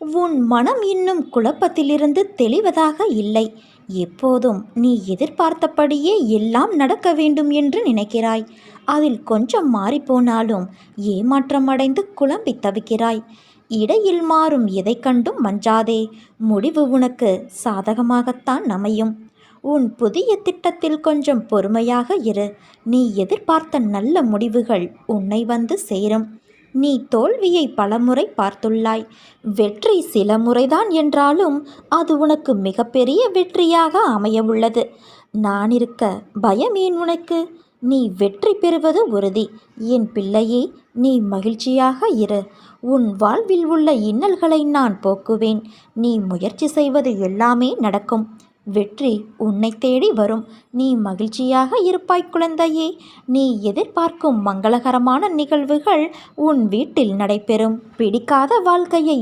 உன் மனம் இன்னும் குழப்பத்திலிருந்து தெளிவதாக இல்லை. எப்போதும் நீ எதிர்பார்த்தபடியே எல்லாம் நடக்க வேண்டும் என்று நினைக்கிறாய். அதில் கொஞ்சம் மாறிப்போனாலும் ஏமாற்றமடைந்து குழம்பி தவிக்கிறாய். இடையில் மாறும் எதை கண்டும் மஞ்சாதே. முடிவு உனக்கு சாதகமாகத்தான் அமையும். உன் புதிய திட்டத்தில் கொஞ்சம் பொறுமையாக இரு. நீ எதிர்பார்த்த நல்ல முடிவுகள் உன்னை வந்து சேரும். நீ தோல்வியை பலமுறை பார்த்துள்ளாய். வெற்றி சில முறைதான் என்றாலும் அது உனக்கு மிகப்பெரிய வெற்றியாக அமையவுள்ளது. நான் இருக்க பயம் ஏன் உனக்கு? நீ வெற்றி பெறுவது உறுதி. என் பிள்ளையே, நீ மகிழ்ச்சியாக இரு. உன் வாழ்வில் உள்ள இன்னல்களை நான் போக்குவேன். நீ முயற்சி செய்வது எல்லாமே நடக்கும். வெற்றி உன்னை தேடி வரும். நீ மகிழ்ச்சியாக இருப்பாய் குழந்தையே. நீ எதிர்பார்க்கும் மங்களகரமான நிகழ்வுகள் உன் வீட்டில் நடைபெறும். பிடிக்காத வாழ்க்கையை